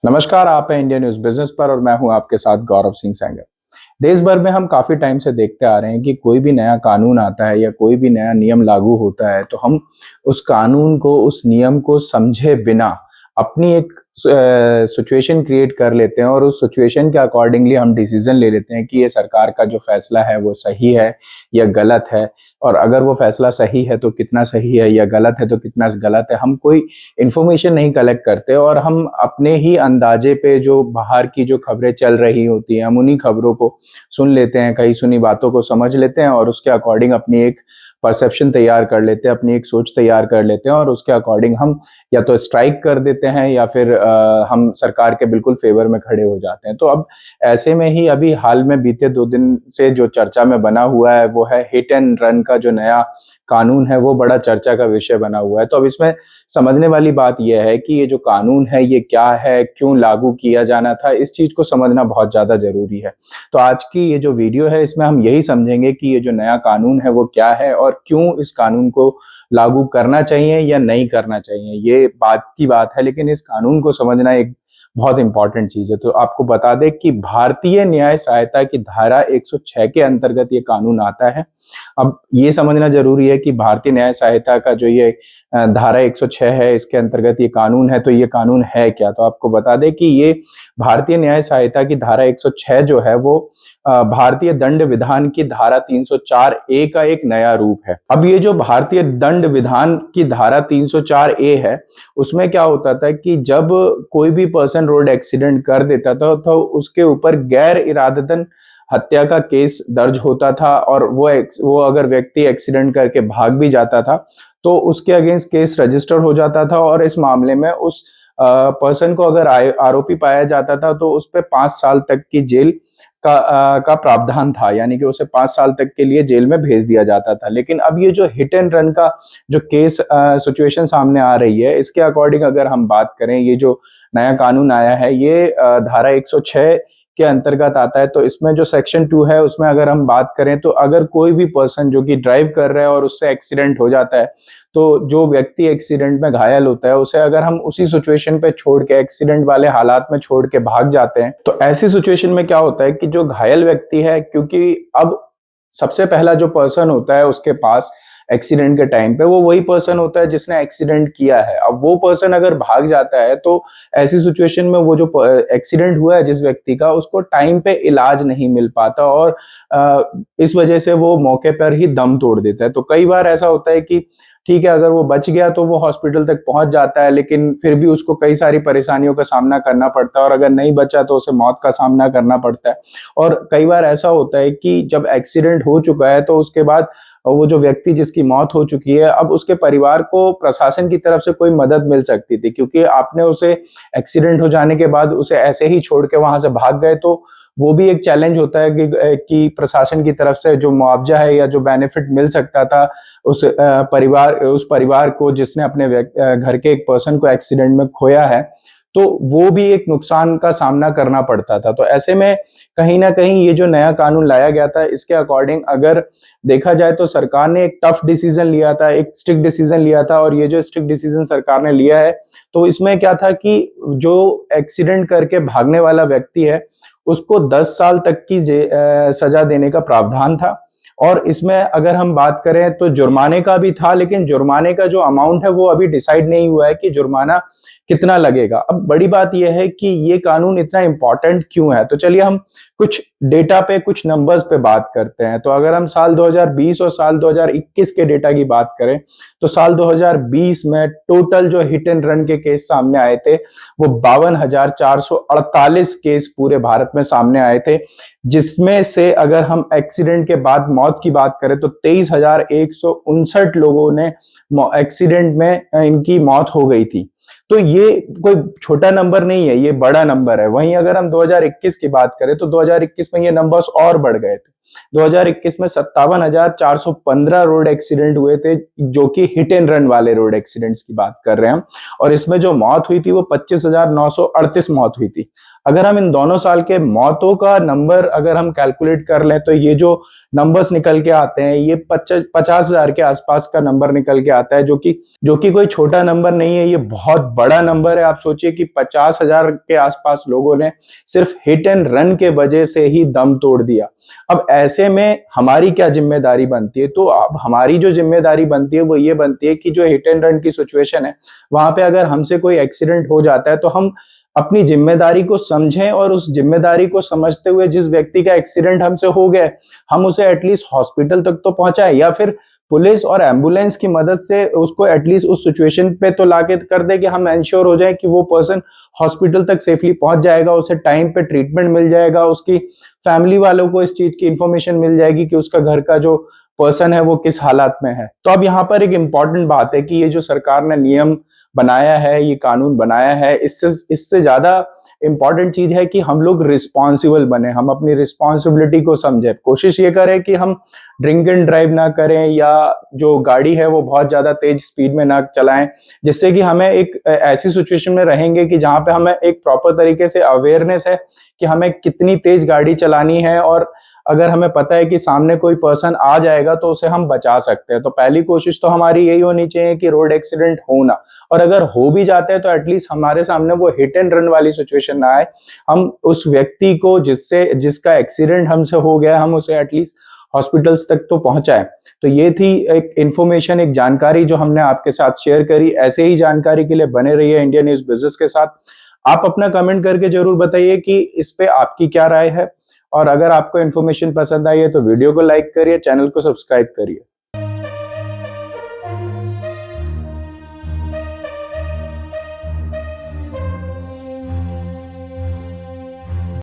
नमस्कार, आप हैं इंडिया न्यूज़ बिज़नेस पर और मैं हूं आपके साथ गौरव सिंह सेंगर। देश भर में हम काफ़ी टाइम से देखते आ रहे हैं कि कोई भी नया कानून आता है या कोई भी नया नियम लागू होता है, तो हम उस कानून को, उस नियम को समझे बिना अपनी एक सिचुएशन क्रिएट कर लेते हैं और उस सिचुएशन के अकॉर्डिंगली हम डिसीज़न ले लेते हैं कि ये सरकार का जो फैसला है, वो सही है या गलत है और अगर वो फैसला सही है, तो कितना सही है या गलत है, तो कितना गलत है। हम कोई इन्फॉर्मेशन नहीं कलेक्ट करते और हम अपने ही अंदाजे पे जो बाहर की जो खबरें चल रही होती हैं, हम उन्हीं खबरों को सुन लेते हैं, कही सुनी बातों को समझ लेते हैं और उसके अकॉर्डिंग अपनी एक परसेप्शन तैयार कर लेते हैं, अपनी एक सोच तैयार कर लेते हैं और उसके अकॉर्डिंग हम या तो स्ट्राइक कर देते हैं या फिर हम सरकार के बिल्कुल फेवर में खड़े हो जाते हैं। तो अब ऐसे में ही अभी हाल में बीते 2 दिन से जो चर्चा में बना हुआ है, वो है हिट एंड रन का जो नया कानून है, वो बड़ा चर्चा का विषय बना हुआ है। तो अब इसमें समझने वाली बात यह है कि ये जो कानून है, ये क्या है, क्यों लागू किया जाना था, इस चीज़ को समझना बहुत ज़्यादा ज़रूरी है। तो आज की ये जो वीडियो है, इसमें हम यही समझेंगे कि ये जो नया कानून है, वो क्या है और क्यों इस कानून को लागू करना चाहिए या नहीं करना चाहिए। ये बात की बात है, लेकिन इस कानून को समझना एक बहुत इंपॉर्टेंट चीज़ है। तो आपको बता दें कि भारतीय न्याय सहायता की धारा 106 के अंतर्गत ये कानून आता है। अब ये समझना ज़रूरी है कि भारतीय न्याय सहायता का जो ये धारा 106 है, इसके अंतर्गत ये कानून है, तो ये कानून है क्या? तो आपको बता दें कि ये भारतीय न्याय सहायता की धारा 106 जो है, वो भारतीय दंड विधान की धारा 304 ए का एक नया रूप है। अब ये जो भारतीय दंड विधान की धारा 304 ए है, उसमें क्या होता था कि जब कोई भी पर्सन रोड एक्सीडेंट कर देता था, तो उसके ऊपर गैर इरादतन हत्या का केस दर्ज होता था और वो अगर व्यक्ति एक्सीडेंट करके भाग भी जाता था, तो उसके अगेंस्ट केस रजिस्टर हो जाता था और इस मामले में उस पर्सन को अगर आरोपी पाया जाता था, तो उस पे 5 साल तक की जेल का प्रावधान था, यानी कि उसे 5 साल तक के लिए जेल में भेज दिया जाता था। लेकिन अब ये जो हिट एंड रन का जो केस सिचुएशन सामने आ रही है, इसके अकॉर्डिंग अगर हम बात करें, ये जो नया कानून आया है, ये धारा 106 के अंतर्गत आता है। तो इसमें जो सेक्शन 2 है, उसमें अगर हम बात करें, तो अगर कोई भी पर्सन जो कि ड्राइव कर रहा है और उससे एक्सीडेंट हो जाता है, तो जो व्यक्ति एक्सीडेंट में घायल होता है, उसे अगर हम उसी सिचुएशन पे छोड़ के, एक्सीडेंट वाले हालात में छोड़ के भाग जाते हैं, तो ऐसी सिचुएशन में क्या होता है कि जो घायल व्यक्ति है, क्योंकि अब सबसे पहला जो पर्सन होता है उसके पास एक्सीडेंट के टाइम पे, वो वही पर्सन होता है जिसने एक्सीडेंट किया है। अब वो पर्सन अगर भाग जाता है, तो ऐसी सिचुएशन में वो जो एक्सीडेंट हुआ है जिस व्यक्ति का, उसको टाइम पे इलाज नहीं मिल पाता और इस वजह से वो मौके पर ही दम तोड़ देता है। तो कई बार ऐसा होता है कि ठीक है, अगर वो बच गया तो वो हॉस्पिटल तक पहुंच जाता है, लेकिन फिर भी उसको कई सारी परेशानियों का सामना करना पड़ता है और अगर नहीं बचा तो उसे मौत का सामना करना पड़ता है। और कई बार ऐसा होता है कि जब एक्सीडेंट हो चुका है, तो उसके बाद वो जो व्यक्ति जिसकी मौत हो चुकी है, अब उसके परिवार को प्रशासन की तरफ से कोई मदद मिल सकती थी, क्योंकि आपने उसे एक्सीडेंट हो जाने के बाद उसे ऐसे ही छोड़ के वहां से भाग गए, तो वो भी एक चैलेंज होता है कि प्रशासन की तरफ से जो मुआवजा है या जो बेनिफिट मिल सकता था उस परिवार को जिसने अपने घर के एक पर्सन को एक्सीडेंट में खोया है, तो वो भी एक नुकसान का सामना करना पड़ता था। तो ऐसे में कहीं ना कहीं ये जो नया कानून लाया गया था, इसके अकॉर्डिंग अगर देखा जाए, तो सरकार ने एक टफ डिसीजन लिया था, एक स्ट्रिक्ट डिसीजन लिया था और ये जो स्ट्रिक्ट डिसीजन सरकार ने लिया है, तो इसमें क्या था कि जो एक्सीडेंट करके भागने वाला व्यक्ति है, उसको 10 साल तक की सजा देने का प्रावधान था। और इसमें अगर हम बात करें, तो जुर्माने का भी था, लेकिन जुर्माने का जो अमाउंट है, वो अभी डिसाइड नहीं हुआ है कि जुर्माना कितना लगेगा। अब बड़ी बात यह है कि ये कानून इतना इंपॉर्टेंट क्यों है, तो चलिए हम कुछ डेटा पे, कुछ नंबर्स पे बात करते हैं। तो अगर हम साल 2020 और साल 2021 के डेटा की बात करें, तो साल 2020 में टोटल जो हिट एंड रन के केस सामने आए थे, वो 52,448 केस पूरे भारत में सामने आए थे, जिसमें से अगर हम एक्सीडेंट के बाद मौत की बात करें, तो 23,159 लोगों ने एक्सीडेंट में इनकी मौत हो गई थी। तो ये कोई छोटा नंबर नहीं है, ये बड़ा नंबर है। वहीं अगर हम 2021 की बात करें, तो 2021 में ये नंबर्स और बढ़ गए थे। 2021 में 57,415 रोड एक्सीडेंट हुए थे, जो कि हिट एंड रन वाले रोड एक्सीडेंट्स की बात कर रहे हैं हम, और इसमें जो मौत हुई थी, वो 25,938 मौत हुई थी। अगर हम इन दोनों साल के मौतों का नंबर अगर हम कैलकुलेट कर लें तो ये जो नंबर्स निकल के आते हैं ये 50,000 के आसपास का नंबर निकल के आता है, जो कि कोई छोटा नंबर नहीं है, ये बहुत बड़ा नंबर है। आप सोचिए कि 50,000 के आसपास लोगों ने सिर्फ हिट एंड रन के वजह से ही दम तोड़ दिया। अब ऐसे में हमारी क्या जिम्मेदारी बनती है? तो अब हमारी जो जिम्मेदारी बनती है वो ये बनती है कि जो हिट एंड रन की सिचुएशन है वहां पे अगर हमसे कोई एक्सीडेंट हो जाता है तो हम अपनी जिम्मेदारी को समझें और उस जिम्मेदारी को समझते हुए जिस व्यक्ति का एक्सीडेंट हमसे हो गया हम उसे एटलीस्ट हॉस्पिटल तक तो पहुंचाएं, या फिर पुलिस और एम्बुलेंस की मदद से उसको एटलीस्ट उस सिचुएशन पे तो लाके कर दे कि हम इंश्योर हो जाए कि वो पर्सन हॉस्पिटल तक सेफली पहुंच जाएगा, उसे टाइम पे ट्रीटमेंट मिल जाएगा, उसकी फैमिली वालों को इस चीज की इंफॉर्मेशन मिल जाएगी कि उसका घर का जो पर्सन है वो किस हालात में है। तो अब यहाँ पर एक इंपॉर्टेंट बात है कि ये जो सरकार ने नियम बनाया है, ये कानून बनाया है, इससे ज्यादा इंपॉर्टेंट चीज है कि हम लोग रिस्पॉन्सिबल बने, हम अपनी रिस्पॉन्सिबिलिटी को समझे। कोशिश ये करें कि हम ड्रिंक एंड ड्राइव ना करें या जो गाड़ी है वो बहुत ज्यादा तेज स्पीड में ना चलाएं, जिससे कि हमें एक ऐसी सिचुएशन में रहेंगे कि जहां पे हमें एक प्रॉपर तरीके से अवेयरनेस है कि हमें कितनी तेज गाड़ी चलानी है, और अगर हमें पता है कि सामने कोई पर्सन आ जाएगा तो उसे हम बचा सकते हैं। तो पहली कोशिश तो हमारी यही होनी चाहिए कि रोड एक्सीडेंट हो ना, और अगर हो भी जाते हैं तो एटलीस्ट हमारे सामने वो हिट एंड रन वाली सिचुएशन ना आए। हम उस व्यक्ति को जिसका एक्सीडेंट हमसे हो गया हम उसे एटलीस्ट हॉस्पिटल्स तक तो पहुंचाए। तो ये थी एक इंफॉर्मेशन, एक जानकारी जो हमने आपके साथ शेयर करी। ऐसे ही जानकारी के लिए बने रहिए इंडिया न्यूज बिजनेस के साथ। आप अपना कमेंट करके जरूर बताइए कि इस पे आपकी क्या राय है, और अगर आपको इन्फॉर्मेशन पसंद आई है तो वीडियो को लाइक करिए, चैनल को सब्सक्राइब करिए।